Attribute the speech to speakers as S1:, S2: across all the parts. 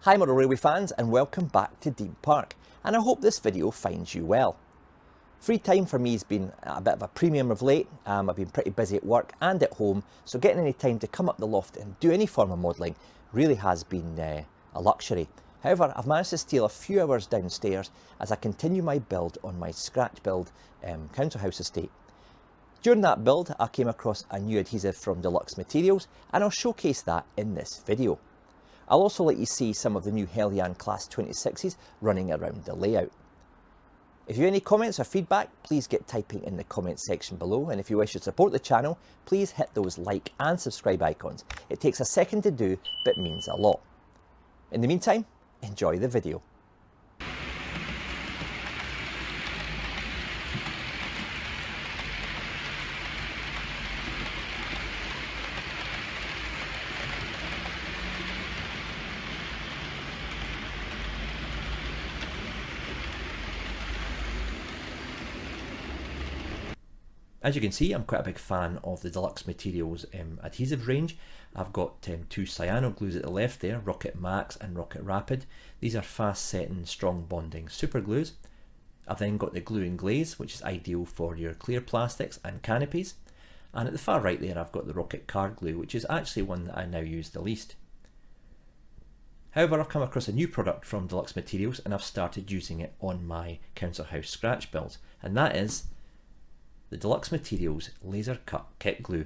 S1: Hi Model Railway fans and welcome back to Dean Park, and I hope this video finds you well. Free time for me has been a bit of a premium of late. I've been pretty busy at work and at home, so getting any time to come up the loft and do any form of modelling really has been a luxury. However, I've managed to steal a few hours downstairs as I continue my build on my scratch build council house estate. During that build I came across a new adhesive from Deluxe materials, and I'll showcase that in this video. I'll also let you see some of the new Hellion Class 26s running around the layout. If you have any comments or feedback, please get typing in the comments section below, and if you wish to support the channel, please hit those like and subscribe icons. It takes a second to do, but means a lot. In the meantime, enjoy the video. As you can see, I'm quite a big fan of the Deluxe Materials adhesive range. I've got two cyano glues at the left there, Rocket Max and Rocket Rapid. These are fast setting, strong bonding super glues. I've then got the Glue and Glaze, which is ideal for your clear plastics and canopies. And at the far right there, I've got the Rocket Card Glue, which is actually one that I now use the least. However, I've come across a new product from Deluxe Materials and I've started using it on my council house scratch builds, and that is the Deluxe Materials Laser Cut Kit Glue.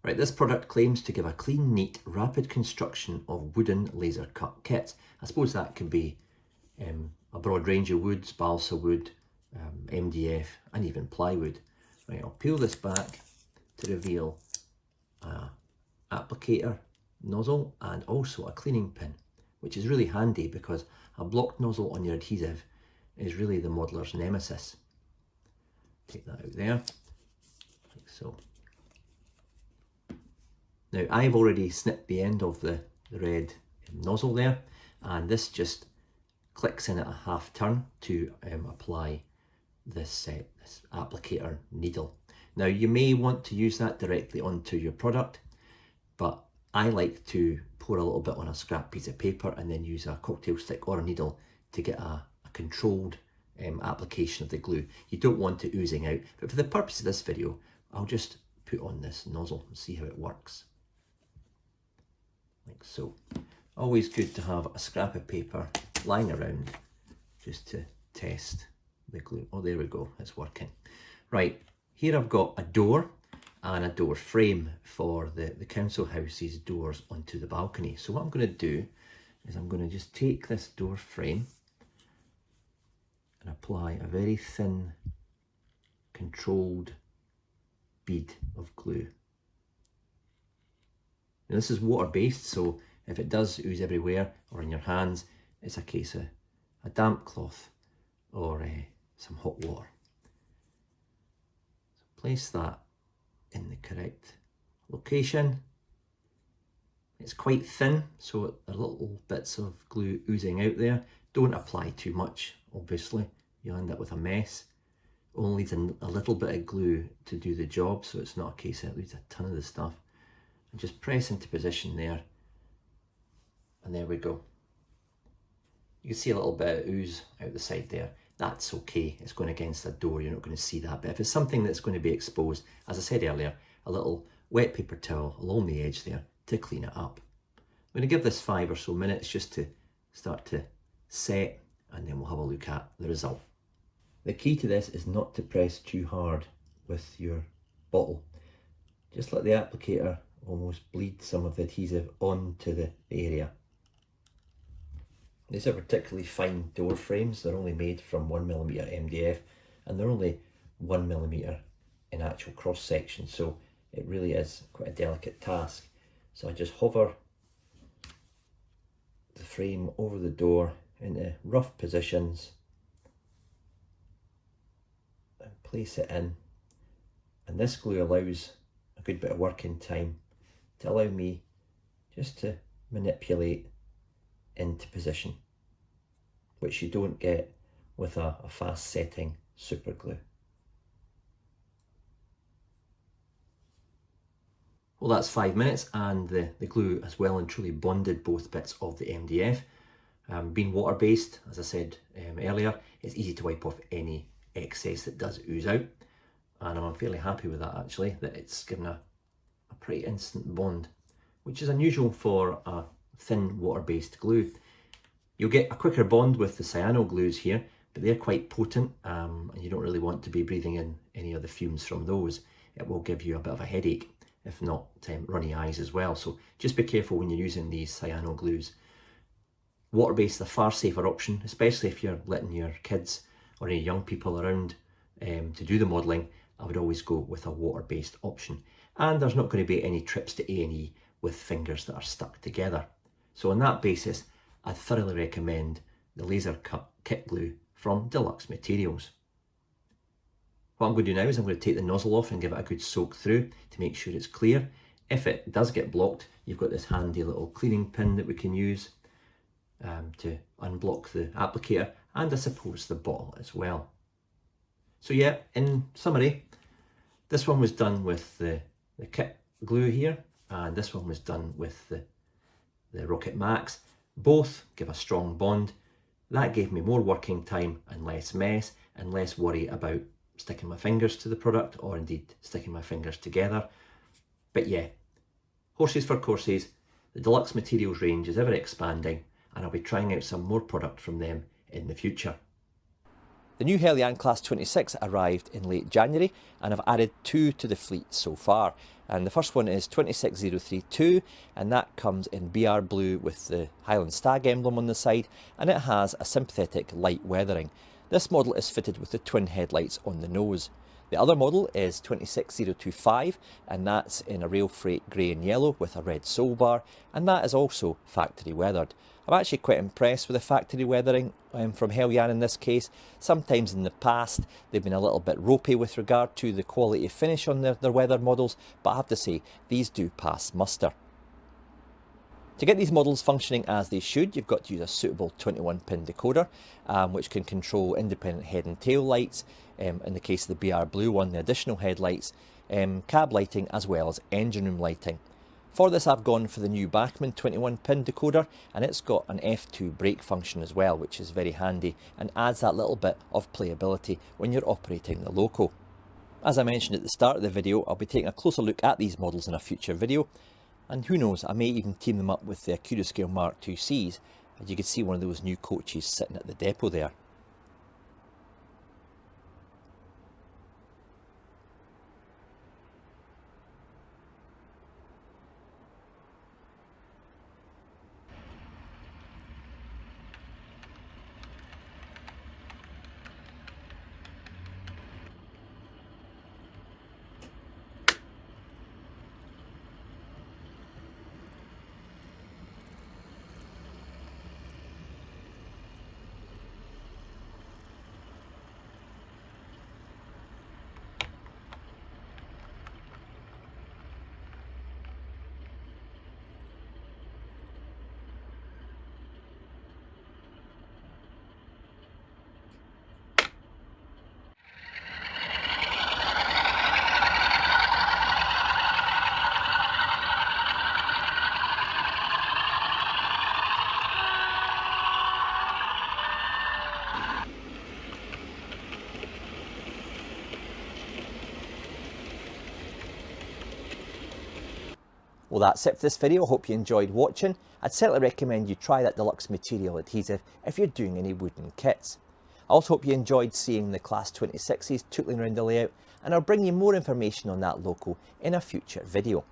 S1: Right, this product claims to give a clean, neat, rapid construction of wooden laser cut kits. I suppose that can be a broad range of woods, balsa wood, MDF and even plywood. Right, I'll peel this back to reveal an applicator nozzle and also a cleaning pin, which is really handy because a blocked nozzle on your adhesive is really the modeller's nemesis. Take that out there, like so. Now I've already snipped the end of the red nozzle there, and this just clicks in at a half turn to apply this applicator needle. Now you may want to use that directly onto your product, but I like to pour a little bit on a scrap piece of paper and then use a cocktail stick or a needle to get a controlled application of the glue. You don't want it oozing out, but for the purpose of this video I'll just put on this nozzle and see how it works, like so. Always good to have a scrap of paper lying around just to test the glue. Oh, there we go, it's working. Right, here I've got a door and a door frame for the council house's doors onto the balcony. So what I'm going to do is I'm going to just take this door frame and apply a very thin controlled bead of glue. Now this is water based, so if it does ooze everywhere or in your hands, it's a case of a damp cloth or some hot water. So place that in the correct location. It's quite thin, so there are little bits of glue oozing out there. Don't apply too much, obviously. You'll end up with a mess. Only needs a little bit of glue to do the job, so it's not a case that it leaves a ton of the stuff. And just press into position there, and there we go. You can see a little bit of ooze out the side there. That's okay, it's going against the door, you're not going to see that. But if it's something that's going to be exposed, as I said earlier, a little wet paper towel along the edge there to clean it up. I'm going to give this 5 or so minutes just to start to set, and then we'll have a look at the result. The key to this is not to press too hard with your bottle. Just let the applicator almost bleed some of the adhesive onto the area. These are particularly fine door frames. They're only made from 1mm MDF and they're only 1mm in actual cross section, so it really is quite a delicate task. So I just hover the frame over the door into rough positions and place it in, and this glue allows a good bit of working time to allow me just to manipulate into position, which you don't get with a fast setting super glue. Well, that's 5 minutes and the glue has well and truly bonded both bits of the MDF. Being water-based, as I said earlier, it's easy to wipe off any excess that does ooze out. And I'm fairly happy with that actually, that it's given a pretty instant bond, which is unusual for a thin water-based glue. You'll get a quicker bond with the cyano glues here, but they're quite potent and you don't really want to be breathing in any of the fumes from those. It will give you a bit of a headache, if not runny eyes as well. So just be careful when you're using these cyano glues. Water-based is a far safer option, especially if you're letting your kids or any young people around to do the modelling. I would always go with a water-based option. And there's not going to be any trips to A&E with fingers that are stuck together. So on that basis, I thoroughly recommend the laser cut kit glue from Deluxe Materials. What I'm going to do now is I'm going to take the nozzle off and give it a good soak through to make sure it's clear. If it does get blocked, you've got this handy little cleaning pin that we can use to unblock the applicator, and I suppose the bottle as well. So yeah, in summary, this one was done with the kit glue here, and this one was done with the Rocket Max. Both give a strong bond. That gave me more working time and less mess and less worry about sticking my fingers to the product or indeed sticking my fingers together. But yeah, horses for courses. The Deluxe Materials range is ever expanding and I'll be trying out some more product from them in the future. The new Helian Class 26 arrived in late January and I've added 2 to the fleet so far. And the first one is 26032 and that comes in BR blue with the Highland Stag emblem on the side, and it has a sympathetic light weathering. This model is fitted with the twin headlights on the nose. The other model is 26025 and that's in a rail freight grey and yellow with a red sole bar, and that is also factory weathered. I'm actually quite impressed with the factory weathering from Helian in this case. Sometimes in the past they've been a little bit ropey with regard to the quality of finish on their weather models, but I have to say these do pass muster. To get these models functioning as they should, you've got to use a suitable 21-pin decoder, which can control independent head and tail lights, in the case of the BR Blue one, the additional headlights, cab lighting as well as engine room lighting. For this I've gone for the new Bachmann 21-pin decoder, and it's got an F2 brake function as well, which is very handy and adds that little bit of playability when you're operating the loco. As I mentioned at the start of the video, I'll be taking a closer look at these models in a future video. And who knows, I may even team them up with the Accurascale Mark IICs, as you can see one of those new coaches sitting at the depot there. Well, that's it for this video. I hope you enjoyed watching. I'd certainly recommend you try that Deluxe Material adhesive if you're doing any wooden kits. I also hope you enjoyed seeing the Class 26s tootling around the layout, and I'll bring you more information on that loco in a future video.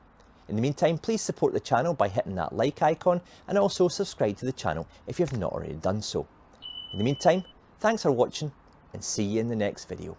S1: In the meantime, please support the channel by hitting that like icon and also subscribe to the channel if you've not already done so. In the meantime, thanks for watching and see you in the next video.